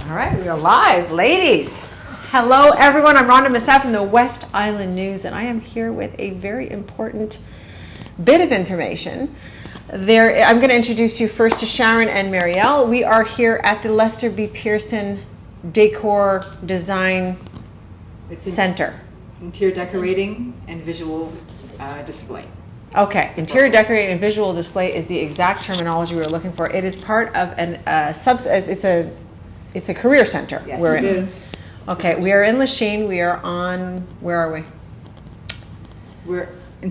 All right, we are live, ladies. Hello, everyone. I'm Rhonda Massad from the West Island News, and I am here with a very important bit of information. I'm going to introduce you first to Sharon and Marielle. We are here at the Lester B. Pearson Decor Design Center. Interior decorating and visual display. Okay, interior decorating and visual display is the exact terminology we were looking for. It is part of it's a career center. Yes, it is. Okay, we are in Lachine. We are on, where are we? We're in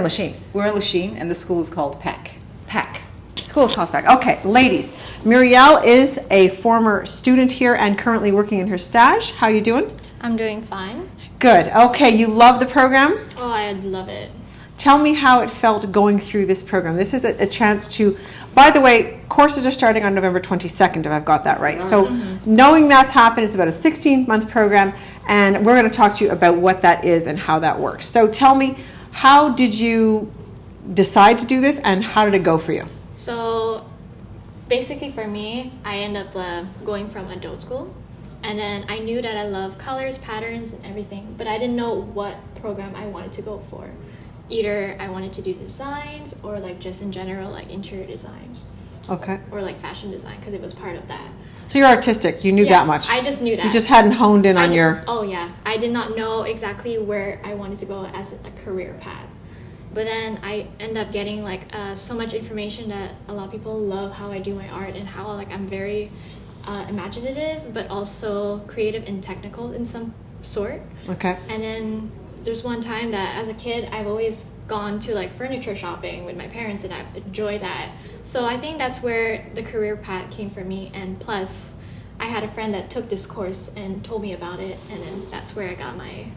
Lachine. We're in Lachine, and the school is called PEC. PEC. School is called PEC. Okay, ladies. Marielle is a former student here and currently working in her stage. How you doing? I'm doing fine. Good. Okay, you love the program? Oh, I love it. Tell me how it felt going through this program. This is a chance to, by the way, courses are starting on November 22nd, if I've got that right. So knowing that's happened, it's about a 16-month program, and we're going to talk to you about what that is and how that works. So tell me, how did you decide to do this, and how did it go for you? So basically for me, I ended up going from adult school, and then I knew that I love colors, patterns, and everything, but I didn't know what program I wanted to go for. Either I wanted to do designs or like just in general like interior designs. Okay. Or like fashion design because it was part of that. So you're artistic. You knew that much. I just knew that. You just hadn't honed in on your... Oh yeah. I did not know exactly where I wanted to go as a career path. But then I end up getting like so much information that a lot of people love how I do my art and how like I'm very imaginative but also creative and technical in some sort. Okay. And then there's one time that as a kid I've always gone to like furniture shopping with my parents and I enjoy that. So I think that's where the career path came for me, and plus I had a friend that took this course and told me about it, and then that's where I got my...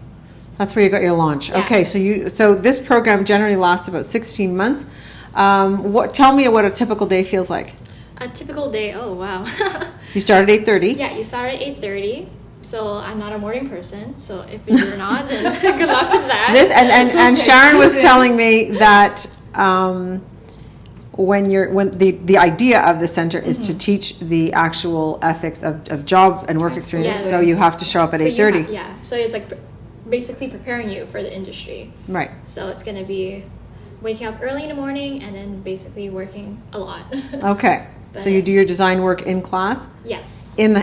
That's where you got your launch. Yeah. Okay, so this program generally lasts about 16 months. Tell me what a typical day feels like. A typical day, oh wow. You start at 8:30. Yeah, you start at 8:30. So I'm not a morning person. So if you're not, then good luck with that. And Sharon was telling me that when the idea of the center is to teach the actual ethics of job and work experience. Yes. So you have to show up at 8:30. Yeah. So it's like basically preparing you for the industry. Right. So it's going to be waking up early in the morning and then basically working a lot. Okay. So you do your design work in class? Yes. In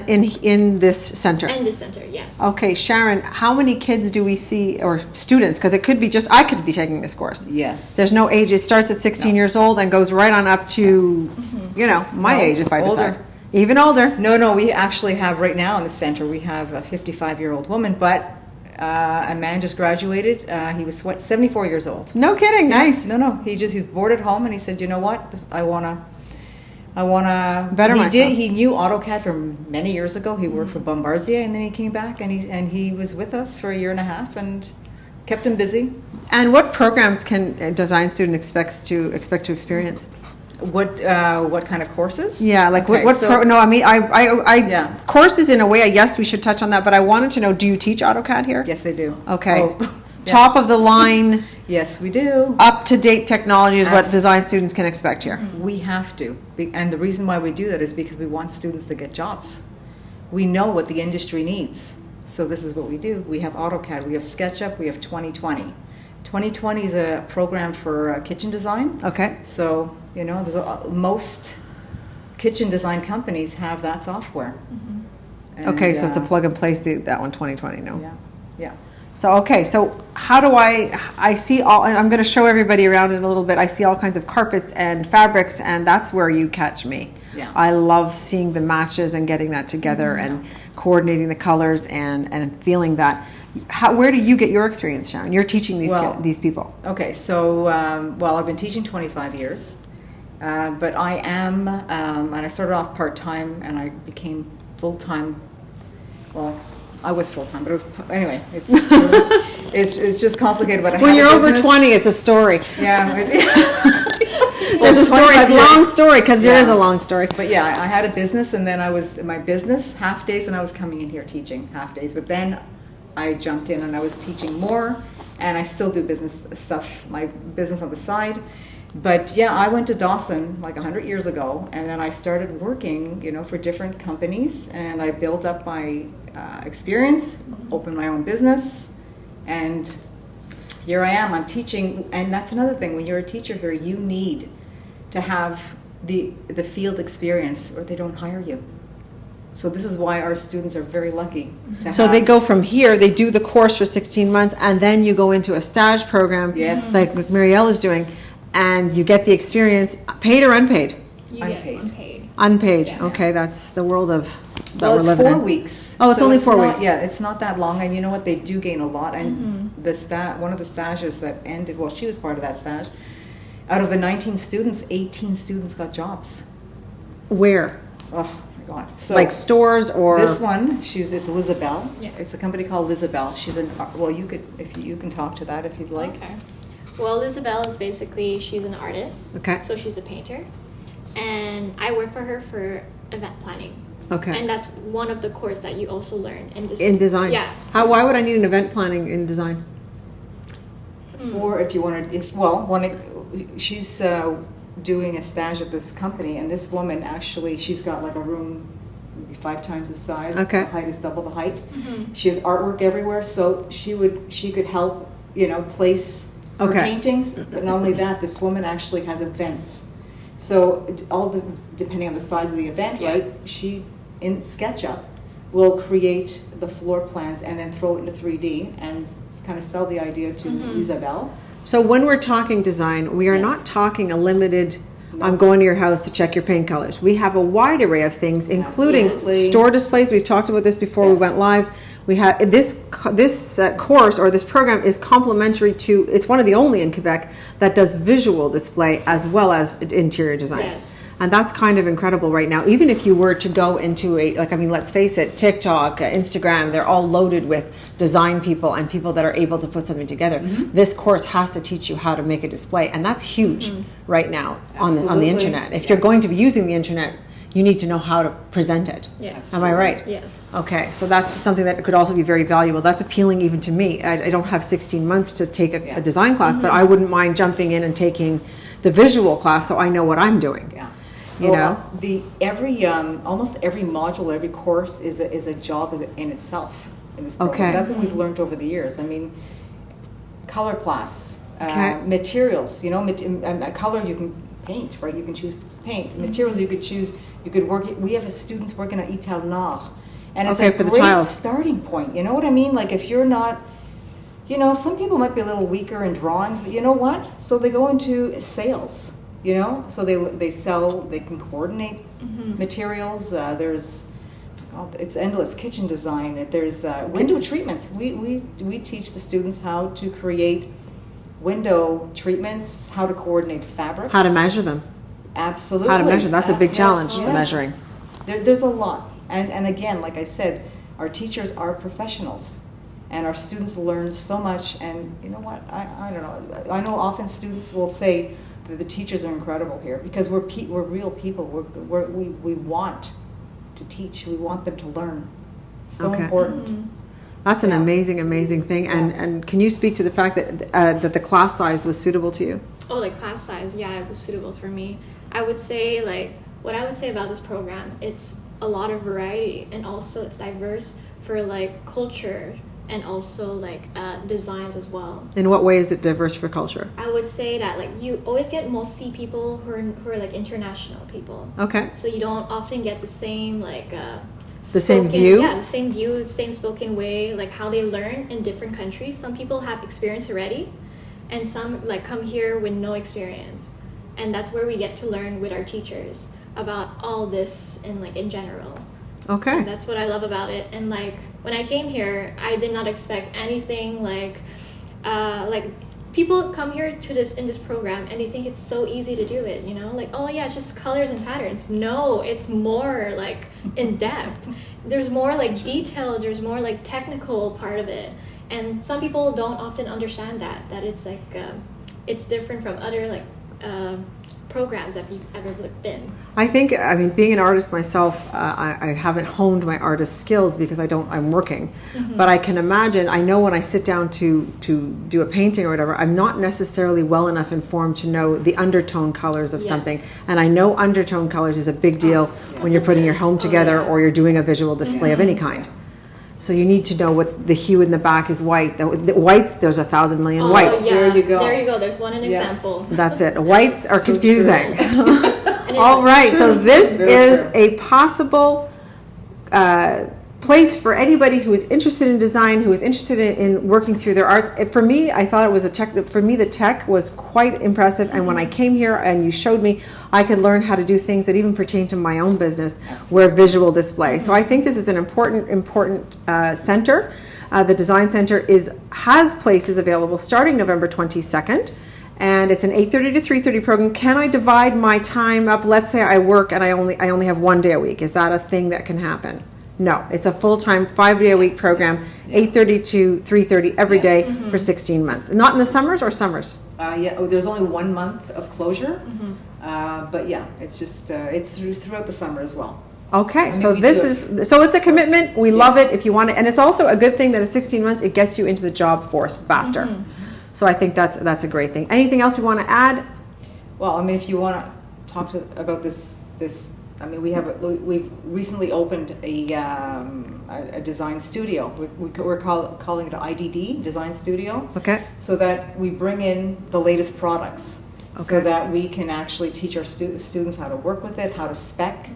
this center? In this center, yes. Okay, Sharon, how many kids do we see, or students? Because it could be I could be taking this course. Yes. There's no age. It starts at 16 years old and goes right on up to, my age if I decide. Older. Even older. No, we actually have right now in the center, we have a 55-year-old woman, but a man just graduated. He was 74 years old. No kidding. Nice. No. He was bored at home and he said, you know what, I want to better myself. He knew AutoCAD from many years ago. He worked for Bombardier, and then he came back and he was with us for a year and a half and kept him busy. And what programs can a design student expect to experience? What kind of courses? Yeah, like okay, courses in a way. Yes, we should touch on that. But I wanted to know: do you teach AutoCAD here? Yes, I do. Okay. Oh. Top of the line. Yes, we do. Up-to-date technology is what design students can expect here. We have to. And the reason why we do that is because we want students to get jobs. We know what the industry needs. So this is what we do. We have AutoCAD, we have SketchUp, we have 2020. 2020 is a program for kitchen design. Okay. So, most kitchen design companies have that software. Mm-hmm. And, okay, so it's a plug and play, that one 2020, no? Yeah. So how do I see I'm going to show everybody around in a little bit. I see all kinds of carpets and fabrics, and that's where you catch me. Yeah. I love seeing the matches and getting that together and coordinating the colors and feeling that. Where do you get your experience, Sharon? You're teaching these people. Okay, so, I've been teaching 25 years, but I am, and I started off part-time and I became full-time, I was full-time, but anyway, it's just complicated. But when you're over 20, it's a story. Yeah. There's a story, it's a long story, because there is a long story. But yeah, I had a business, and then I was in my business half days, and I was coming in here teaching half days. But then I jumped in and I was teaching more, and I still do business stuff, my business on the side. But yeah, I went to Dawson like 100 years ago, and then I started working, for different companies, and I built up my experience, opened my own business, and here I am. I'm teaching, and that's another thing. When you're a teacher here, you need to have the field experience, or they don't hire you. So this is why our students are very lucky to So they go from here, they do the course for 16 months, and then you go into a stage program, Yes. like Marielle is doing, and you get the experience, paid or unpaid? You Unpaid. get unpaid. Unpaid. Yeah. Okay, that's the world of that Well, we're it's living 4 in. weeks. Oh, it's So only 4 not- weeks. Yeah, it's not that long, and you know what? They do gain a lot. And one of the stages that ended, well, she was part of that stage. Out of the 19 students, 18 students got jobs. Where? Oh my God! So Like stores or? this one, it's Lizabelle. Yeah. It's a company called Lizabelle. She's well, you can talk to that if you'd like. Okay. Well, Isabel is basically, she's an artist. Okay. So she's a painter. And I work for her for event planning. Okay. And that's one of the courses that you also learn in this. In design? Yeah. Why would I need an event planning in design? For if you wanted, she's doing a stage at this company, and this woman actually, she's got like a room maybe 5 times the size. Okay. The height is double the height. She has artwork everywhere, so she could help, place her Okay. paintings. But not only that, this woman actually has events. So depending on the size of the event, Yeah. right? She in SketchUp will create the floor plans and then throw it into 3D and kind of sell the idea to Isabel. So when we're talking design, we are Yes. not talking a limited, No. I'm going to your house to check your paint colors. We have a wide array of things, including Absolutely. store displays. We've talked about this before we Yes. went live. We have this course or this program is complementary to, it's one of the only in Quebec that does visual display as well as interior design. Yes. And that's kind of incredible right now. Even if you were to go into let's face it, TikTok, Instagram, they're all loaded with design people and people that are able to put something together. This course has to teach you how to make a display, and that's huge right now on the Absolutely. internet. If you're going to be using the internet, you need to know how to present it. Yes. Am I right? Yes. Okay, so that's something that could also be very valuable. That's appealing even to me. I don't have 16 months to take a design class, but I wouldn't mind jumping in and taking the visual class so I know what I'm doing. Yeah. You know? Almost every module, every course is a job in itself in this program. Okay. That's what we've learned over the years. I mean, color class, Okay. materials. Color you can paint, right? You can choose paint. Materials you could choose. You could work. We have students working at Ital Nord, and it's Okay, a for the great child. starting point. You know what I mean? Like if you're not. Some people might be a little weaker in drawings, but you know what? So they go into sales. So they sell, they can coordinate materials. It's endless kitchen design. There's window treatments. We teach the students how to create window treatments, how to coordinate fabrics, How to measure them. Absolutely. How to measure. That's a big Yes, challenge, yes. measuring. There's a lot. And again, like I said, our teachers are professionals. And our students learn so much. And you know what? I don't know. I know often students will say that the teachers are incredible here because we're real people. We want to teach. We want them to learn. It's so Okay. important. That's an Yeah. amazing thing. And can you speak to the fact that the class size was suitable to you? Oh, like class size, yeah, it was suitable for me. I would say what I would say about this program, it's a lot of variety and also it's diverse for culture and also designs as well. In what way is it diverse for culture? I would say that you always get mostly people who are international people. Okay. So you don't often get the same The same view? Yeah, the same view, same spoken way, how they learn in different countries. Some people have experience already, and some come here with no experience, and that's where we get to learn with our teachers about all this in general. Okay. And that's what I love about it. And when I came here, I did not expect anything people come here in this program and they think it's so easy to do it, oh yeah, it's just colors and patterns. No, it's more in depth. There's more detail, there's more technical part of it. And some people don't often understand that it's it's different from other programs have you ever been? I think, I mean, being an artist myself, I haven't honed my artist skills because I'm working. But I can imagine, I know when I sit down to do a painting or whatever, I'm not necessarily well enough informed to know the undertone colors of something. And I know undertone colors is a big deal when you're putting your home together or you're doing a visual display of any kind. So you need to know what the hue in the back is white. The whites, there's 1,000 million whites. Yeah. There you go. There you go. There's one example. That's it. Whites are So confusing. And All right, so this Very is true. a possible place for anybody who is interested in design, who is interested in working through their arts. For me, I thought it was for me, the tech was quite impressive. And when I came here and you showed me, I could learn how to do things that even pertain to my own business, where visual display. So I think this is an important center. The Design Center has places available starting November 22nd. And it's an 8:30 to 3:30 program. Can I divide my time up? Let's say I work and I only have 1 day a week. Is that a thing that can happen? No, it's a full-time 5-day-a-week program, 8:30 to 3:30 every day for 16 months. Not in the summers or summers? There's only 1 month of closure, but yeah, it's just it's throughout the summer as well. Okay, so we do it's a commitment. We love it if you want it, and it's also a good thing that at 16 months it gets you into the job force faster. So I think that's a great thing. Anything else you want to add? Well, I mean, if you want to talk about this, I mean, we've recently opened a design studio. We're calling it an IDD, Design Studio. Okay. So that we bring in the latest products, so that we can actually teach our students how to work with it, how to spec,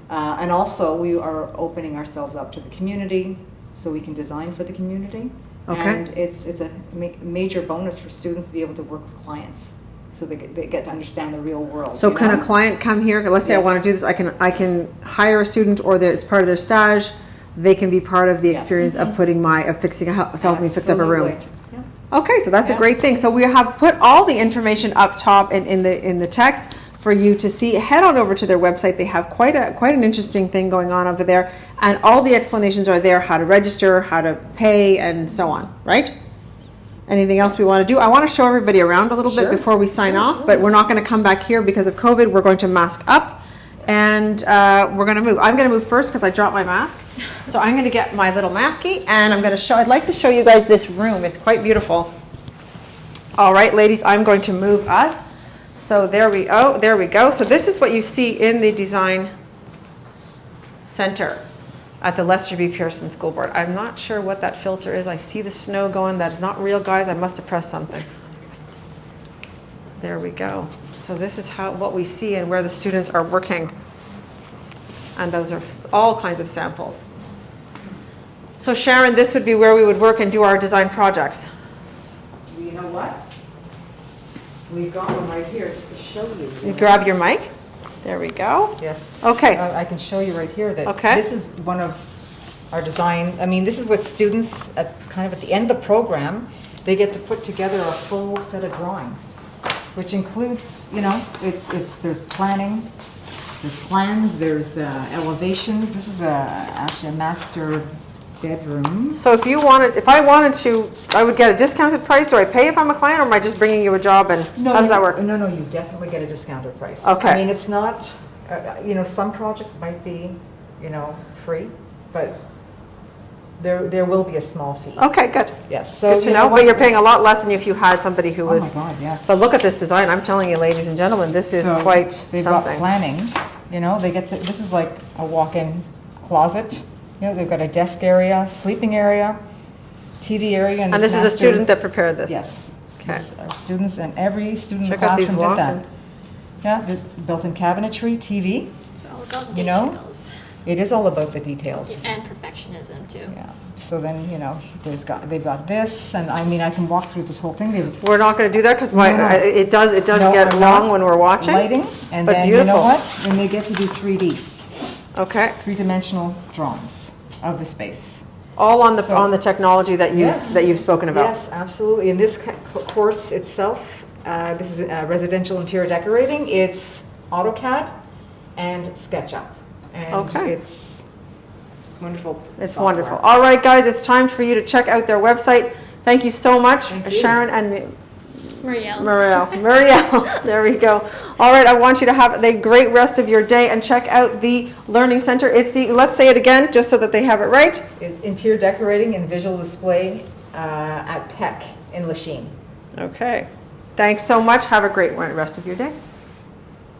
and also we are opening ourselves up to the community, so we can design for the community. Okay. And it's a major bonus for students to be able to work with clients, so they get to understand the real world. So can a client come here? Let's say I want to do this. I can hire a student, or it's part of their stage. They can be part of the experience of helping me fix up a room. Yeah. Okay, so that's a great thing. So we have put all the information up top in the text for you to see. Head on over to their website. They have quite an interesting thing going on over there, and all the explanations are there: how to register, how to pay, and so on. Right? Anything else we want to do? I want to show everybody around a little bit before we sign off, but we're not going to come back here because of COVID. We're going to mask up, and we're going to move. I'm going to move first because I dropped my mask. So I'm going to get my little masky, and I'm going to I'd like to show you guys this room. It's quite beautiful. All right, ladies, I'm going to move us. So there we go. So this is what you see in the Design Center at the Lester B. Pearson School Board. I'm not sure what that filter is. I see the snow going. That's not real, guys. I must have pressed something. There we go. So this is what we see and where the students are working. And those are all kinds of samples. So Sharon, this would be where we would work and do our design projects. You know what? We've got one right here just to show you. You grab your mic. There we go. Yes. Okay. I can show you right here that Okay. this is one of our design. I mean, this is what students at the end of the program, they get to put together a full set of drawings, which includes, there's planning, there's plans, there's elevations. This is actually a master bedroom. So if I wanted to, I would get a discounted price. Do I pay if I'm a client, or am I just bringing you a job? And how does that work? No, you definitely get a discounted price. Okay. I mean, it's not, some projects might be, free, but there will be a small fee. Okay, good. Yes. So Good to know. But you're paying a lot less than if you had somebody who was. Oh my God, yes. But look at this design. I'm telling you, ladies and gentlemen, this is quite they've something. got planning. They get to. This is like a walk-in closet. They've got a desk area, sleeping area, TV area, And this is a student that prepared this. Yes. Okay. Our students, and every student in the Check out these classroom did that. walk-in. Yeah, the built-in cabinetry, TV. It's all about You know? details. It is all about the details. And perfectionism too. Yeah. So then, they've got this, and I mean, I can walk through this whole thing. We're not going to do that because No. it does No, get I'm long not. when we're watching. Lighting, and but then beautiful. you know what? Then they get to do 3D, Okay. three-dimensional drawings of the space. All on the So- on the technology that you've spoken about. Yes, absolutely. In this course itself, this is residential interior decorating. It's AutoCAD and SketchUp, and Okay. it's wonderful. It's software. wonderful. All right, guys, it's time for you to check out their website. Thank you so much, Thank you. Sharon and Muriel. There we go. All right, I want you to have a great rest of your day and check out the Learning Center. It's the, let's say it again, just so that they have it right. It's interior decorating and visual display at PEC in Lachine. Okay. Thanks so much. Have a great rest of your day.